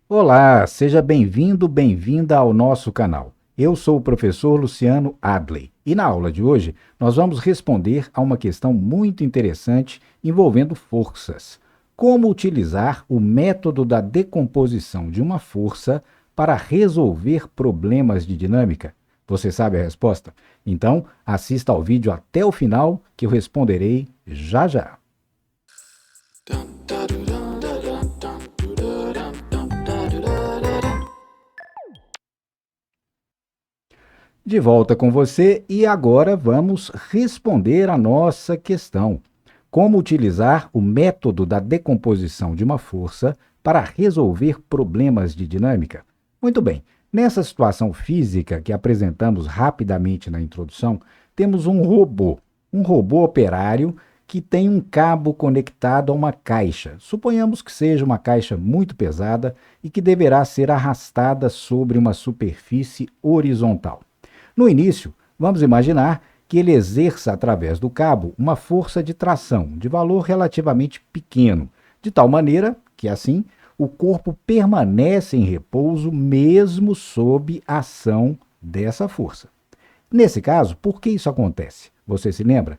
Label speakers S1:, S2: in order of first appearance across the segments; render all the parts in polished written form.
S1: Olá, seja bem-vindo, bem-vinda ao nosso canal. Eu sou o professor Luciano Adley e na aula de hoje nós vamos responder a uma questão muito interessante envolvendo forças. Como utilizar o método da decomposição de uma força para resolver problemas de dinâmica? Você sabe a resposta? Então, assista ao vídeo até o final que eu responderei já já. De volta com você e agora vamos responder a nossa questão. Como utilizar o método da decomposição de uma força para resolver problemas de dinâmica? Muito bem, nessa situação física que apresentamos rapidamente na introdução, temos um robô operário que tem um cabo conectado a uma caixa. Suponhamos que seja uma caixa muito pesada e que deverá ser arrastada sobre uma superfície horizontal. No início, vamos imaginar que ele exerça através do cabo uma força de tração de valor relativamente pequeno, de tal maneira que, assim, o corpo permanece em repouso mesmo sob a ação dessa força. Nesse caso, por que isso acontece? Você se lembra?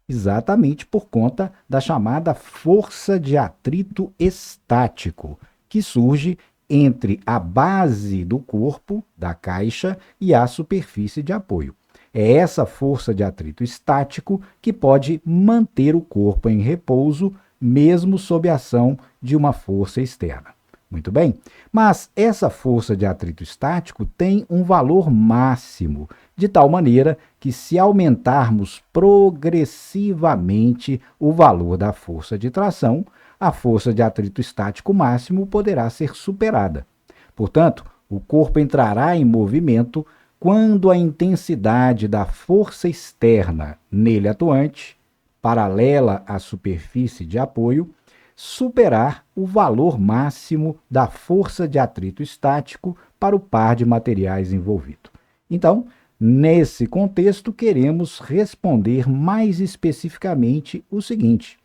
S1: Exatamente por conta da chamada força de atrito estático, que surge entre a base do corpo, da caixa, e a superfície de apoio. É essa força de atrito estático que pode manter o corpo em repouso, mesmo sob a ação de uma força externa. Muito bem, mas essa força de atrito estático tem um valor máximo, de tal maneira que, se aumentarmos progressivamente o valor da força de tração, a força de atrito estático máximo poderá ser superada. Portanto, o corpo entrará em movimento quando a intensidade da força externa nele atuante, paralela à superfície de apoio, superar o valor máximo da força de atrito estático para o par de materiais envolvido. Então, nesse contexto, queremos responder mais especificamente o seguinte: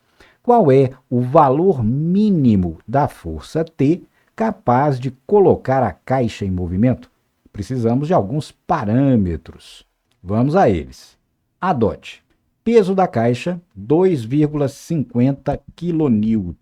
S1: qual é o valor mínimo da força T capaz de colocar a caixa em movimento? Precisamos de alguns parâmetros. Vamos a eles. Adote. Peso da caixa, 2,50 kN.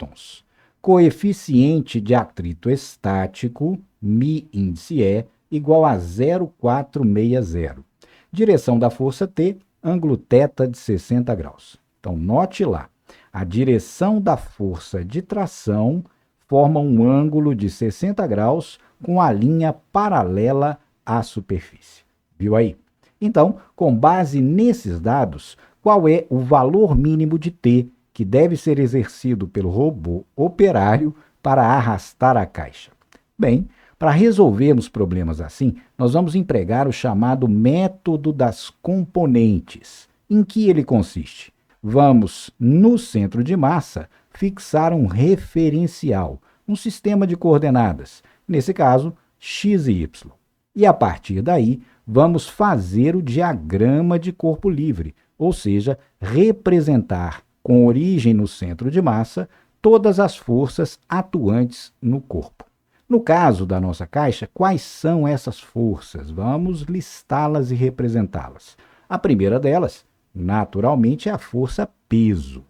S1: Coeficiente de atrito estático, μ índice E, igual a 0,460. Direção da força T, ângulo θ de 60 graus. Então, note lá. A direção da força de tração forma um ângulo de 60 graus com a linha paralela à superfície. Viu aí? Então, com base nesses dados, qual é o valor mínimo de T que deve ser exercido pelo robô operário para arrastar a caixa? Bem, para resolvermos problemas assim, nós vamos empregar o chamado método das componentes. Em que ele consiste? Vamos, no centro de massa, fixar um referencial, um sistema de coordenadas, nesse caso, x e y. E a partir daí, vamos fazer o diagrama de corpo livre, ou seja, representar com origem no centro de massa todas as forças atuantes no corpo. No caso da nossa caixa, quais são essas forças? Vamos listá-las e representá-las. A primeira delas, naturalmente, é a força peso.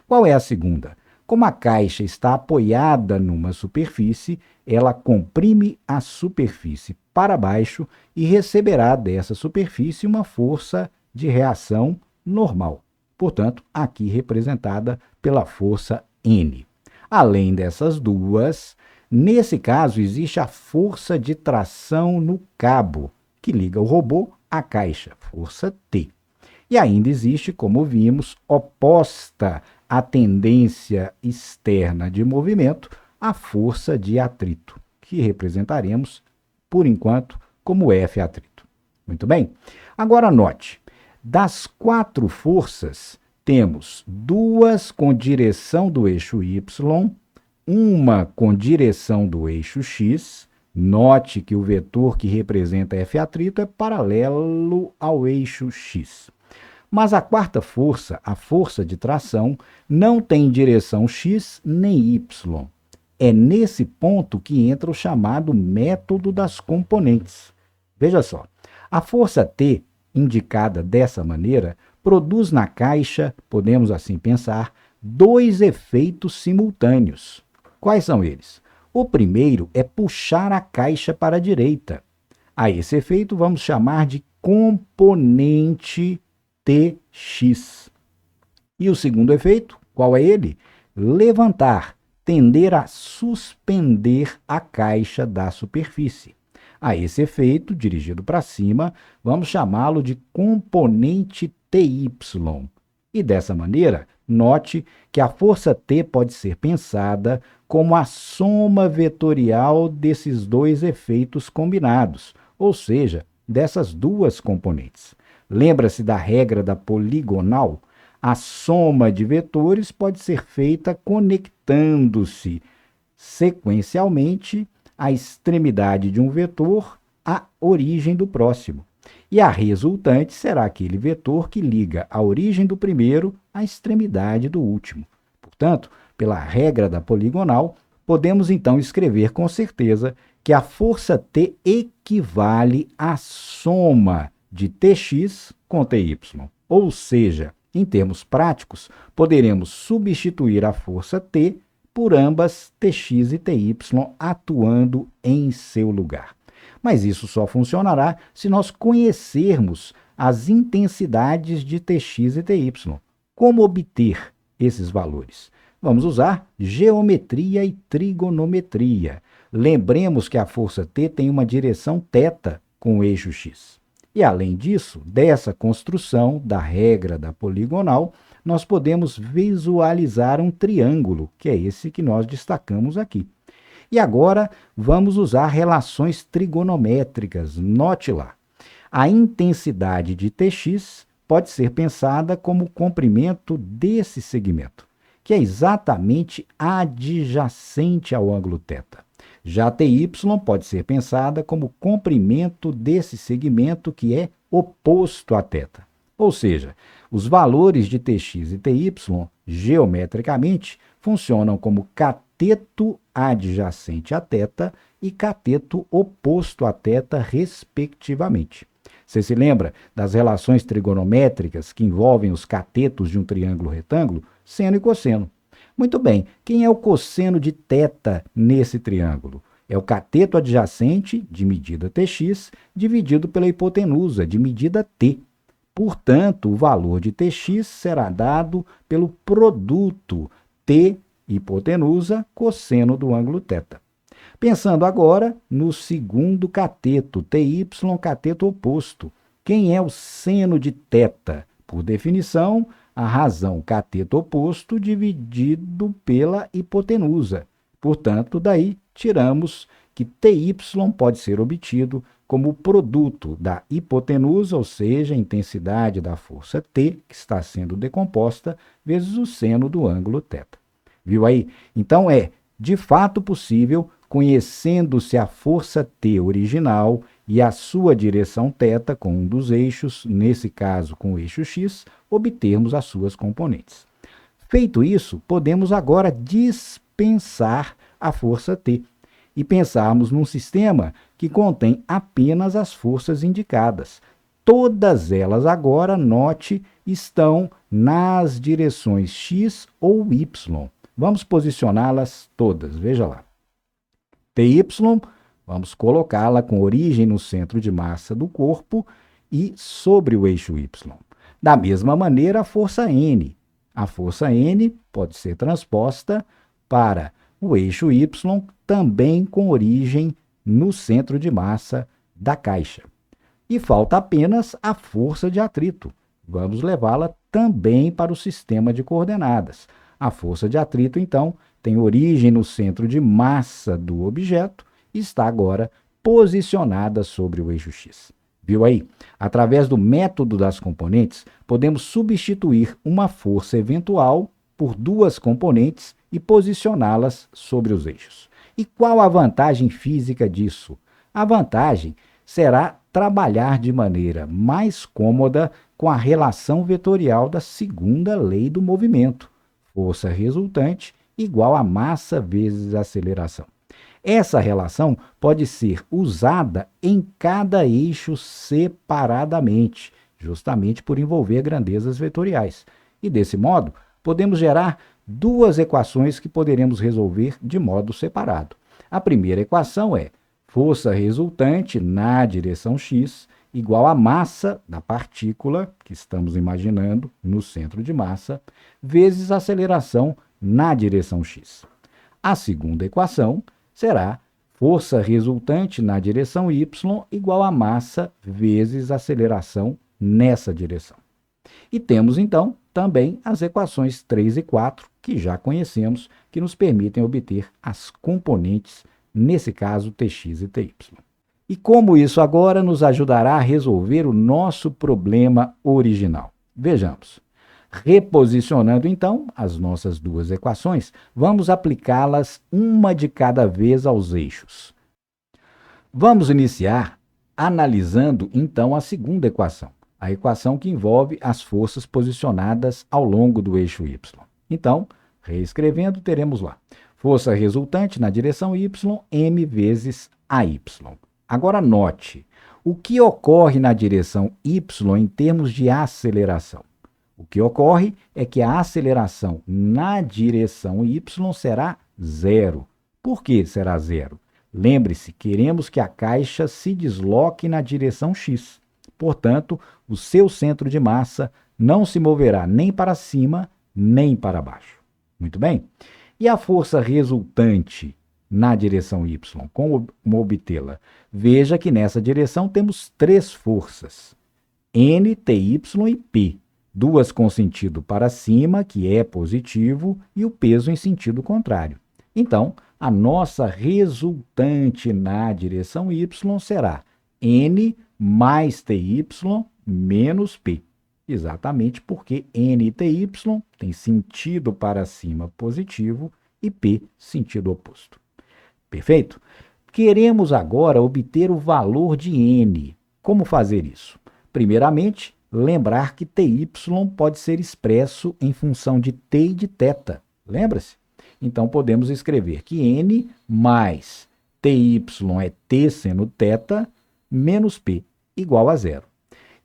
S1: Qual é a segunda? Como a caixa está apoiada numa superfície, ela comprime a superfície para baixo e receberá dessa superfície uma força de reação normal. Portanto, aqui representada pela força N. Além dessas duas, nesse caso existe a força de tração no cabo, que liga o robô à caixa, força T. E ainda existe, como vimos, oposta à tendência externa de movimento, a força de atrito, que representaremos, por enquanto, como F atrito. Muito bem? Agora note, das quatro forças, temos duas com direção do eixo Y, uma com direção do eixo X. Note que o vetor que representa F atrito é paralelo ao eixo X. Mas a quarta força, a força de tração, não tem direção x nem y. É nesse ponto que entra o chamado método das componentes. Veja só, a força T, indicada dessa maneira, produz na caixa, podemos assim pensar, dois efeitos simultâneos. Quais são eles? O primeiro é puxar a caixa para a direita. A esse efeito vamos chamar de componente TX. E o segundo efeito, qual é ele? Levantar, tender a suspender a caixa da superfície. A esse efeito, dirigido para cima, vamos chamá-lo de componente TY. E dessa maneira, note que a força T pode ser pensada como a soma vetorial desses dois efeitos combinados, ou seja, dessas duas componentes. Lembra-se da regra da poligonal? A soma de vetores pode ser feita conectando-se sequencialmente a extremidade de um vetor à origem do próximo. E a resultante será aquele vetor que liga a origem do primeiro à extremidade do último. Portanto, pela regra da poligonal, podemos então escrever com certeza que a força T equivale à soma de Tx com Ty. Ou seja, em termos práticos, poderemos substituir a força T por ambas Tx e Ty atuando em seu lugar. Mas isso só funcionará se nós conhecermos as intensidades de Tx e Ty. Como obter esses valores? Vamos usar geometria e trigonometria. Lembremos que a força T tem uma direção θ com o eixo x. E, além disso, dessa construção da regra da poligonal, nós podemos visualizar um triângulo, que é esse que nós destacamos aqui. E agora vamos usar relações trigonométricas. Note lá. A intensidade de Tx pode ser pensada como o comprimento desse segmento, que é exatamente adjacente ao ângulo θ. Já Ty pode ser pensada como o comprimento desse segmento que é oposto a θ. Ou seja, os valores de Tx e Ty, geometricamente, funcionam como cateto adjacente a θ e cateto oposto a θ, respectivamente. Você se lembra das relações trigonométricas que envolvem os catetos de um triângulo retângulo? Seno e cosseno. Muito bem, quem é o cosseno de θ nesse triângulo? É o cateto adjacente, de medida Tx, dividido pela hipotenusa, de medida t. Portanto, o valor de Tx será dado pelo produto t hipotenusa cosseno do ângulo θ. Pensando agora no segundo cateto, Ty, cateto oposto. Quem é o seno de θ? Por definição, a razão cateto oposto dividido pela hipotenusa. Portanto, daí tiramos que Ty pode ser obtido como o produto da hipotenusa, ou seja, a intensidade da força T, que está sendo decomposta, vezes o seno do ângulo θ. Viu aí? Então, é de fato possível, conhecendo-se a força T original e a sua direção θ com um dos eixos, nesse caso com o eixo x, obtermos as suas componentes. Feito isso, podemos agora dispensar a força T e pensarmos num sistema que contém apenas as forças indicadas. Todas elas agora, note, estão nas direções x ou y. Vamos posicioná-las todas, veja lá. Ty, vamos colocá-la com origem no centro de massa do corpo e sobre o eixo y. Da mesma maneira, a força N. A força N pode ser transposta para o eixo y, também com origem no centro de massa da caixa. E falta apenas a força de atrito. Vamos levá-la também para o sistema de coordenadas. A força de atrito, então, tem origem no centro de massa do objeto e está agora posicionada sobre o eixo x. Viu aí? Através do método das componentes, podemos substituir uma força eventual por duas componentes e posicioná-las sobre os eixos. E qual a vantagem física disso? A vantagem será trabalhar de maneira mais cômoda com a relação vetorial da segunda lei do movimento. Força resultante igual a massa vezes a aceleração. Essa relação pode ser usada em cada eixo separadamente, justamente por envolver grandezas vetoriais. E desse modo, podemos gerar duas equações que poderemos resolver de modo separado. A primeira equação é força resultante na direção x igual a massa da partícula, que estamos imaginando no centro de massa, vezes a aceleração na direção x. A segunda equação será força resultante na direção y igual a massa vezes a aceleração nessa direção. E temos, então, também as equações 3 e 4, que já conhecemos, que nos permitem obter as componentes, nesse caso, Tx e Ty. E como isso agora nos ajudará a resolver o nosso problema original? Vejamos. Reposicionando, então, as nossas duas equações, vamos aplicá-las uma de cada vez aos eixos. Vamos iniciar analisando, então, a segunda equação, a equação que envolve as forças posicionadas ao longo do eixo y. Então, reescrevendo, teremos lá força resultante na direção y, m vezes AY. Agora, note, o que ocorre na direção y em termos de aceleração? O que ocorre é que a aceleração na direção y será zero. Por que será zero? Lembre-se, queremos que a caixa se desloque na direção x. Portanto, o seu centro de massa não se moverá nem para cima, nem para baixo. Muito bem? E a força resultante na direção y, como obtê-la? Veja que nessa direção temos três forças, N, Ty e P. Duas com sentido para cima, que é positivo, e o peso em sentido contrário. Então, a nossa resultante na direção y será N mais Ty menos P. Exatamente porque N e Ty têm sentido para cima positivo e P sentido oposto. Perfeito? Queremos agora obter o valor de N. Como fazer isso? Primeiramente, lembrar que Ty pode ser expresso em função de t e de θ. Lembra-se? Então, podemos escrever que N mais Ty é t seno θ menos P igual a zero.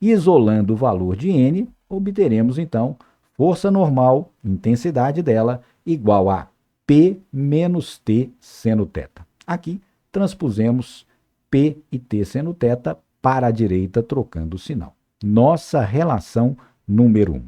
S1: Isolando o valor de N, obteremos, então, força normal, intensidade dela, igual a P menos T seno θ. Aqui, transpusemos P e T seno θ para a direita, trocando o sinal. Nossa relação número 1.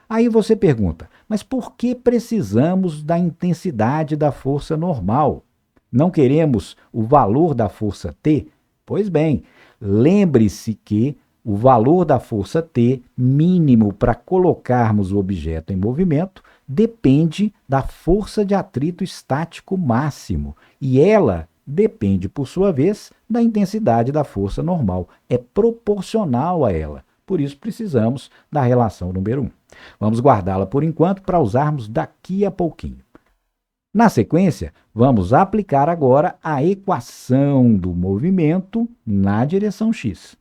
S1: Aí você pergunta, mas por que precisamos da intensidade da força normal? Não queremos o valor da força T? Pois bem, lembre-se que o valor da força T mínimo para colocarmos o objeto em movimento depende da força de atrito estático máximo, e ela depende, por sua vez, da intensidade da força normal. É proporcional a ela. Por isso, precisamos da relação número 1. Vamos guardá-la por enquanto para usarmos daqui a pouquinho. Na sequência, vamos aplicar agora a equação do movimento na direção x.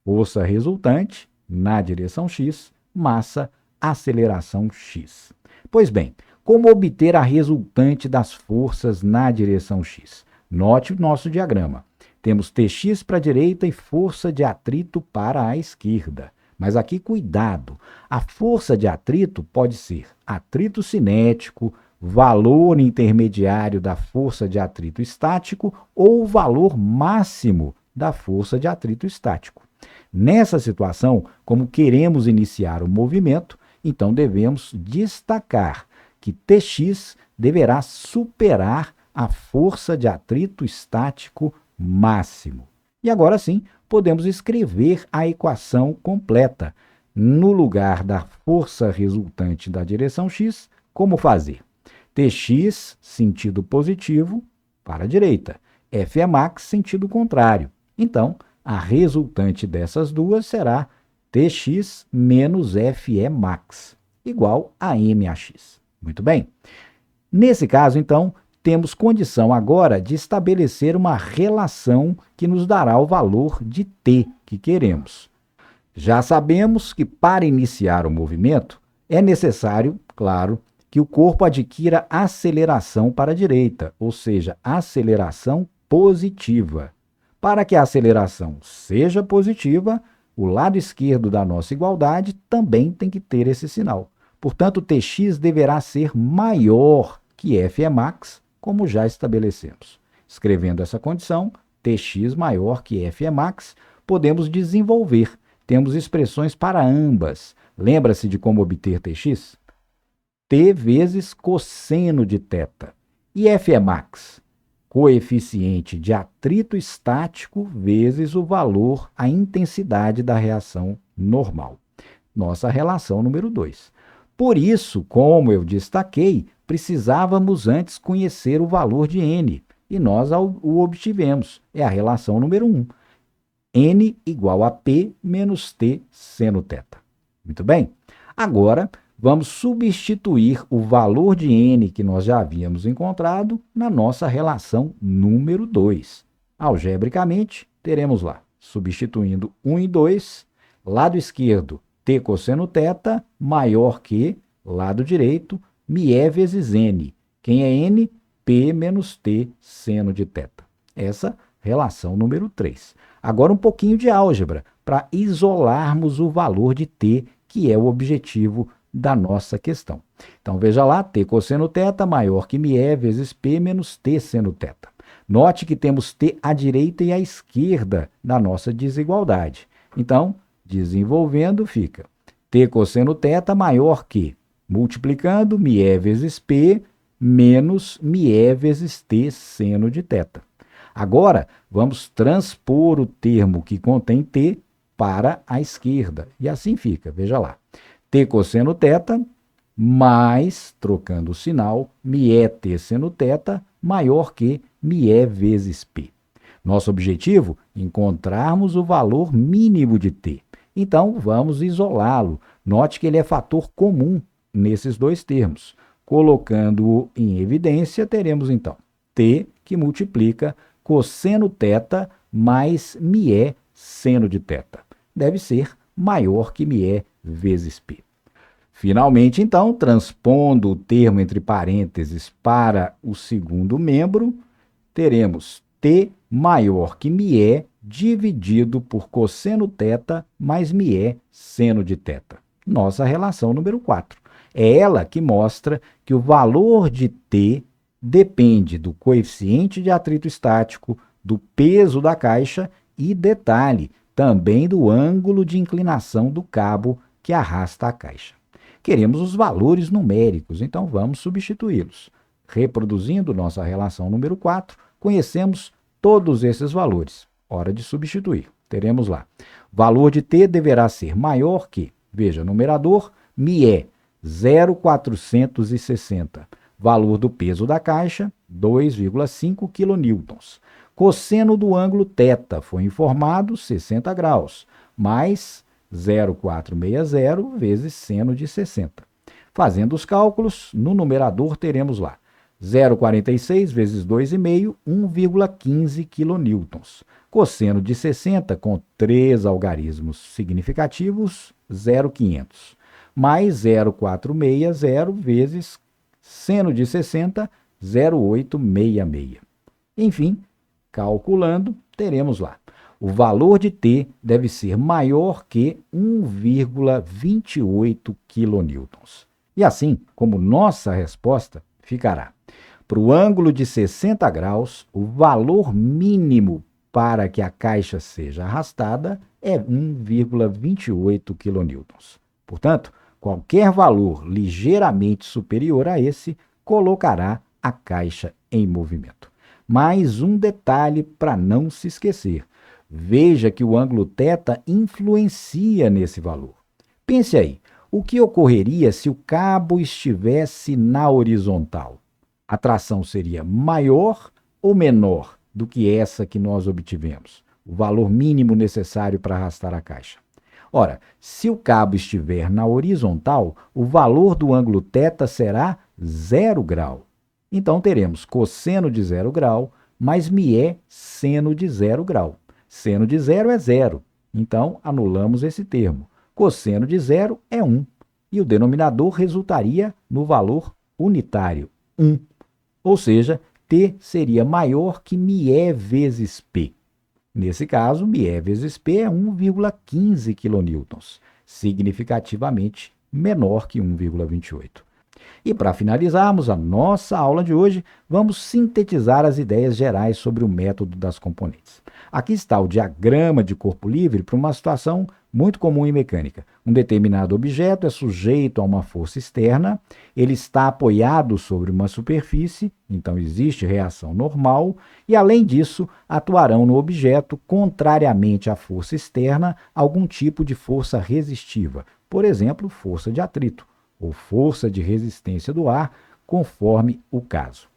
S1: Força resultante na direção x, massa, aceleração x. Pois bem, como obter a resultante das forças na direção x? Note o nosso diagrama. Temos Tx para a direita e força de atrito para a esquerda. Mas aqui, cuidado, a força de atrito pode ser atrito cinético, valor intermediário da força de atrito estático ou valor máximo da força de atrito estático. Nessa situação, como queremos iniciar o movimento, então devemos destacar que Tx deverá superar a força de atrito estático máximo. E agora sim, podemos escrever a equação completa. No lugar da força resultante da direção x, como fazer? Tx, sentido positivo, para a direita. F é max, sentido contrário. Então, a resultante dessas duas será Tx menos Fe max, igual a mAx. Muito bem. Nesse caso, então, temos condição agora de estabelecer uma relação que nos dará o valor de t que queremos. Já sabemos que para iniciar o movimento é necessário, claro, que o corpo adquira aceleração para a direita, ou seja, aceleração positiva. Para que a aceleração seja positiva, o lado esquerdo da nossa igualdade também tem que ter esse sinal. Portanto, Tx deverá ser maior que Fmax, como já estabelecemos. Escrevendo essa condição, Tx maior que Fmax, podemos desenvolver. Temos expressões para ambas. Lembra-se de como obter Tx? T vezes cosseno de θ. E Fmax? Coeficiente de atrito estático vezes o valor, a intensidade da reação normal. Nossa relação número 2. Por isso, como eu destaquei, precisávamos antes conhecer o valor de n, e nós o obtivemos. É a relação número 1. N igual a P menos T seno θ. Muito bem? Agora, vamos substituir o valor de n que nós já havíamos encontrado na nossa relação número 2. Algebricamente, teremos lá, substituindo 1 e 2, lado esquerdo, t cosseno θ maior que, lado direito, μe vezes n. Quem é n? P menos t seno de θ. Essa relação número 3. Agora um pouquinho de álgebra, para isolarmos o valor de t, que é o objetivo da nossa questão. Então, veja lá, t cosseno θ maior que μe vezes p menos t seno θ. Note que temos t à direita e à esquerda da nossa desigualdade. Então, desenvolvendo, fica t cosseno θ maior que, multiplicando, μe vezes p menos μe vezes t seno de θ. Agora, vamos transpor o termo que contém t para a esquerda. E assim fica, veja lá. T cosseno θ mais, trocando o sinal, μe t seno θ maior que μe vezes p. Nosso objetivo? Encontrarmos o valor mínimo de t. Então, vamos isolá-lo. Note que ele é fator comum nesses dois termos. Colocando-o em evidência, teremos então t que multiplica cosseno θ mais μe seno de θ. Deve ser maior que μe vezes p. Finalmente, então, transpondo o termo entre parênteses para o segundo membro, teremos t maior que μe dividido por cosseno θ mais μe seno de θ. Nossa relação número 4. É ela que mostra que o valor de t depende do coeficiente de atrito estático, do peso da caixa e, detalhe, também do ângulo de inclinação do cabo que arrasta a caixa. Queremos os valores numéricos, então vamos substituí-los. Reproduzindo nossa relação número 4, conhecemos todos esses valores. Hora de substituir. Teremos lá. Valor de t deverá ser maior que, veja, numerador, μe, 0,460. Valor do peso da caixa, 2,5 kN. Cosseno do ângulo θ foi informado, 60 graus, mais 0,460 vezes seno de 60. Fazendo os cálculos, no numerador teremos lá 0,46 vezes 2,5, 1,15 kN. Cosseno de 60, com 3 algarismos significativos, 0,500. Mais 0,460 vezes seno de 60, 0,866. Enfim, calculando, teremos lá. O valor de t deve ser maior que 1,28 kN. E assim, como nossa resposta ficará. Para o ângulo de 60 graus, o valor mínimo para que a caixa seja arrastada é 1,28 kN. Portanto, qualquer valor ligeiramente superior a esse colocará a caixa em movimento. Mais um detalhe para não se esquecer. Veja que o ângulo θ influencia nesse valor. Pense aí, o que ocorreria se o cabo estivesse na horizontal? A tração seria maior ou menor do que essa que nós obtivemos? O valor mínimo necessário para arrastar a caixa. Ora, se o cabo estiver na horizontal, o valor do ângulo θ será 0 grau. Então, teremos cosseno de 0 grau mais μe seno de 0 grau. Seno de 0 é 0, então anulamos esse termo. Cosseno de 0 é 1, e o denominador resultaria no valor unitário 1, ou seja, T seria maior que μe vezes P. Nesse caso, μe vezes P é 1,15 kN, significativamente menor que 1,28. E para finalizarmos a nossa aula de hoje, vamos sintetizar as ideias gerais sobre o método das componentes. Aqui está o diagrama de corpo livre para uma situação muito comum em mecânica. Um determinado objeto é sujeito a uma força externa, ele está apoiado sobre uma superfície, então existe reação normal, e além disso, atuarão no objeto, contrariamente à força externa, algum tipo de força resistiva, por exemplo, força de atrito, ou força de resistência do ar, conforme o caso.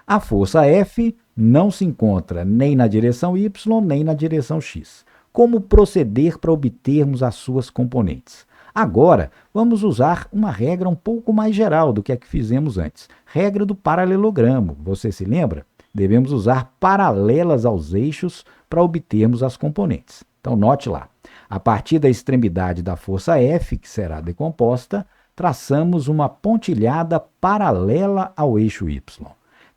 S1: A força F não se encontra nem na direção Y, nem na direção X. Como proceder para obtermos as suas componentes? Agora, vamos usar uma regra um pouco mais geral do que a que fizemos antes. Regra do paralelogramo. Você se lembra? Devemos usar paralelas aos eixos para obtermos as componentes. Então, note lá. A partir da extremidade da força F, que será decomposta, traçamos uma pontilhada paralela ao eixo Y.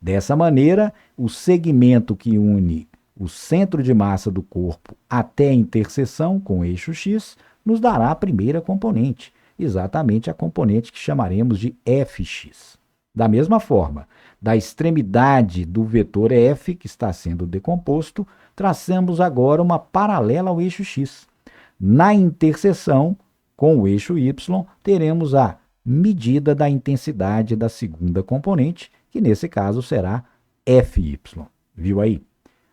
S1: Dessa maneira, o segmento que une o centro de massa do corpo até a interseção com o eixo X nos dará a primeira componente, exatamente a componente que chamaremos de Fx. Da mesma forma, da extremidade do vetor F, que está sendo decomposto, traçamos agora uma paralela ao eixo X. Na interseção com o eixo Y, teremos a medida da intensidade da segunda componente, que nesse caso será Fy. Viu aí?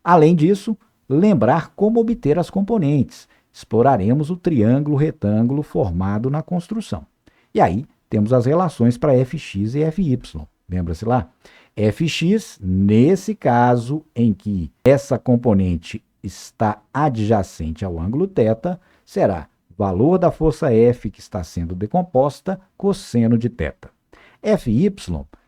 S1: Além disso, lembrar como obter as componentes. Exploraremos o triângulo retângulo formado na construção. E aí, temos as relações para Fx e Fy. Lembra-se lá? Fx, nesse caso em que essa componente está adjacente ao ângulo θ, será valor da força F que está sendo decomposta, cosseno de θ. Fy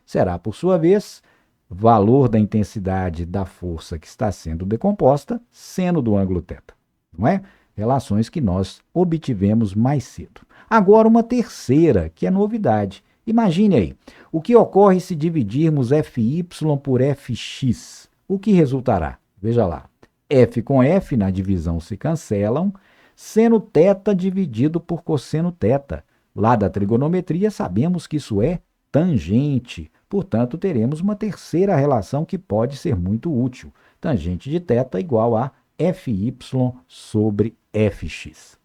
S1: será, por sua vez, valor da intensidade da força que está sendo decomposta, seno do ângulo θ. Não é? Relações que nós obtivemos mais cedo. Agora, uma terceira, que é novidade. Imagine aí, o que ocorre se dividirmos Fy por Fx? O que resultará? Veja lá, F com F na divisão se cancelam, seno θ dividido por cosseno θ. Lá da trigonometria sabemos que isso é tangente, portanto teremos uma terceira relação que pode ser muito útil. Tangente de θ igual a Fy sobre Fx.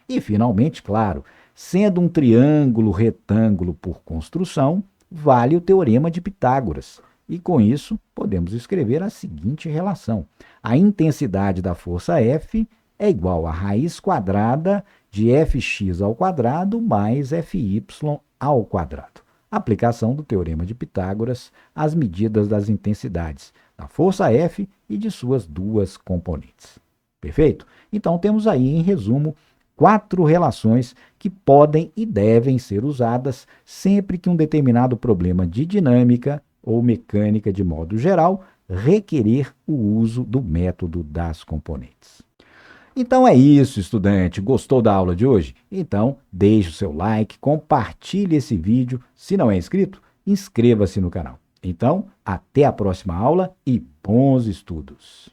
S1: E finalmente, claro, sendo um triângulo retângulo por construção, vale o teorema de Pitágoras. E com isso, podemos escrever a seguinte relação. A intensidade da força F é igual a raiz quadrada de Fx ao quadrado mais Fy ao quadrado. Aplicação do teorema de Pitágoras às medidas das intensidades da força F e de suas duas componentes. Perfeito? Então, temos aí, em resumo, 4 relações que podem e devem ser usadas sempre que um determinado problema de dinâmica ou mecânica de modo geral requerer o uso do método das componentes. Então é isso, estudante. Gostou da aula de hoje? Então, deixe o seu like, compartilhe esse vídeo. Se não é inscrito, inscreva-se no canal. Então, até a próxima aula e bons estudos!